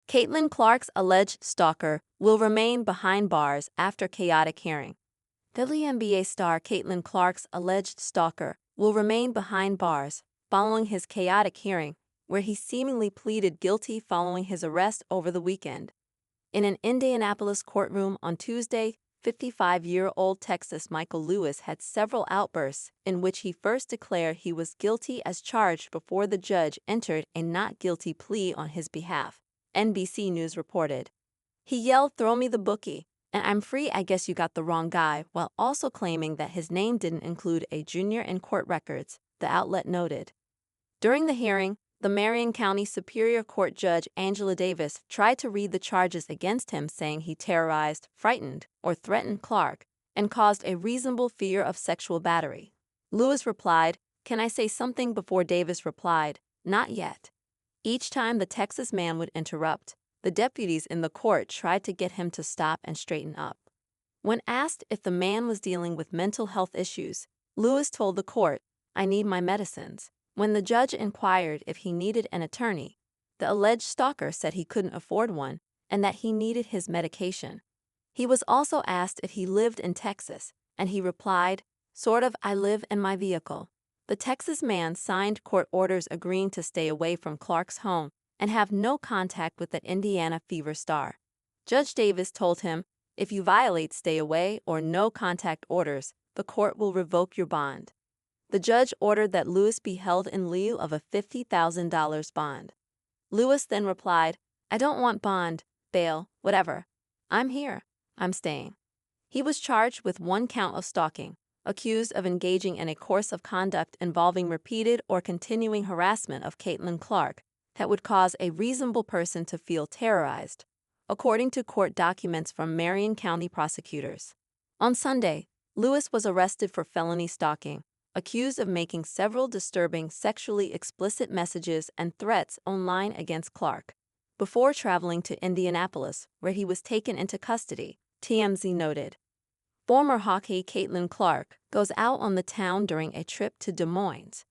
Caitlin Clark's alleged stalker will remain behind bars after chaotic hearing. WNBA star Caitlin Clark's alleged stalker will remain behind bars following his chaotic hearing, where he seemingly pleaded guilty following his arrest over the weekend. In an Indianapolis courtroom on Tuesday, 55-year-old Texas Michael Lewis had several outbursts in which he first declared he was guilty as charged before the judge entered a not guilty plea on his behalf, NBC News reported. He yelled, "Throw me the bookie, and I'm free, I guess you got the wrong guy," while also claiming that his name didn't include a junior in court records, the outlet noted. During the hearing, the Marion County Superior Court Judge Angela Davis tried to read the charges against him, saying he terrorized, frightened, or threatened Clark and caused a reasonable fear of sexual battery. Lewis replied, "Can I say something?" before Davis replied, "Not yet." Each time the Texas man would interrupt, the deputies in the court tried to get him to stop and straighten up. When asked if the man was dealing with mental health issues, Lewis told the court, "I need my medicines." When the judge inquired if he needed an attorney, the alleged stalker said he couldn't afford one and that he needed his medication. He was also asked if he lived in Texas, and he replied, "Sort of, I live in my vehicle." The Texas man signed court orders agreeing to stay away from Clark's home and have no contact with the Indiana Fever star. Judge Davis told him, "If you violate stay away or no contact orders, the court will revoke your bond." The judge ordered that Lewis be held in lieu of a $50,000 bond. Lewis then replied, "I don't want bond, bail, whatever. I'm here. I'm staying." He was charged with one count of stalking, accused of engaging in a course of conduct involving repeated or continuing harassment of Caitlin Clark that would cause a reasonable person to feel terrorized, according to court documents from Marion County prosecutors. On Sunday, Lewis was arrested for felony stalking, accused of making several disturbing sexually explicit messages and threats online against Clark, before traveling to Indianapolis, where he was taken into custody, TMZ noted. Former hockey Caitlin Clark goes out on the town during a trip to Des Moines.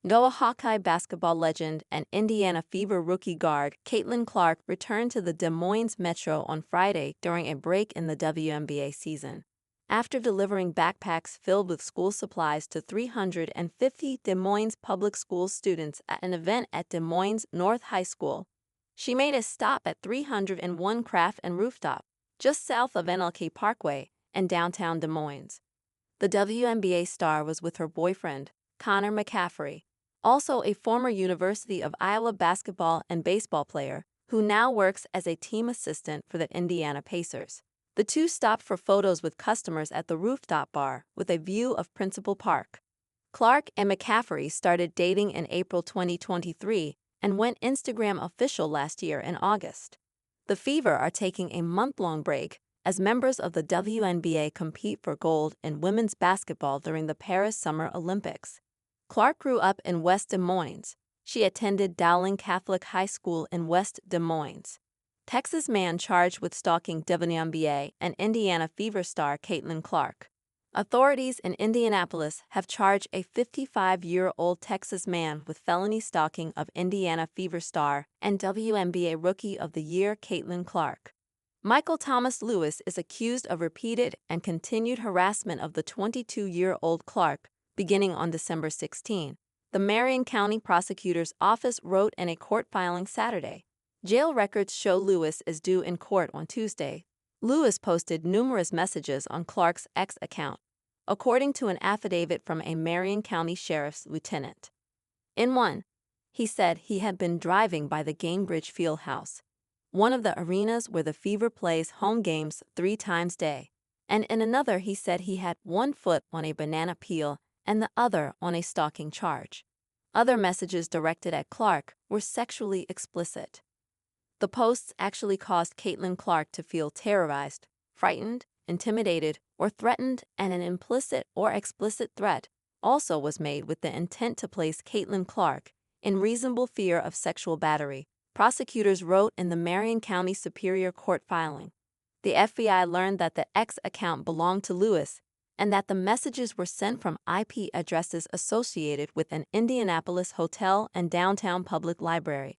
Noah Hawkeye basketball legend and Indiana Fever rookie guard Caitlin Clark returned to the Des Moines Metro on Friday during a break in the WNBA season. After delivering backpacks filled with school supplies to 350 Des Moines public school students at an event at Des Moines North High School, she made a stop at 301 Craft and Rooftop, just south of NLK Parkway and downtown Des Moines. The WNBA star was with her boyfriend, Connor McCaffrey, also a former University of Iowa basketball and baseball player who now works as a team assistant for the Indiana Pacers. The two stopped for photos with customers at the rooftop bar with a view of Principal Park. Clark and McCaffrey started dating in April 2023 and went Instagram official last year in August. The Fever are taking a month-long break as members of the WNBA compete for gold in women's basketball during the Paris Summer Olympics. Clark grew up in West Des Moines. She attended Dowling Catholic High School in West Des Moines. Texas man charged with stalking WNBA and Indiana Fever star Caitlin Clark. Authorities in Indianapolis have charged a 55-year-old Texas man with felony stalking of Indiana Fever star and WNBA Rookie of the Year Caitlin Clark. Michael Thomas Lewis is accused of repeated and continued harassment of the 22-year-old Clark, beginning on December 16. The Marion County Prosecutor's Office wrote in a court filing Saturday. Jail records show Lewis is due in court on Tuesday. Lewis posted numerous messages on Clark's X account, according to an affidavit from a Marion County Sheriff's lieutenant. In one, he said he had been driving by the Gainbridge Fieldhouse, one of the arenas where the Fever plays home games 3 times a day, and in another he said he had one foot on a banana peel and the other on a stalking charge. Other messages directed at Clark were sexually explicit. The posts actually caused Caitlin Clark to feel terrorized, frightened, intimidated, or threatened, and an implicit or explicit threat also was made with the intent to place Caitlin Clark in reasonable fear of sexual battery, prosecutors wrote in the Marion County Superior Court filing. The FBI learned that the X account belonged to Lewis and that the messages were sent from IP addresses associated with an Indianapolis hotel and downtown public library.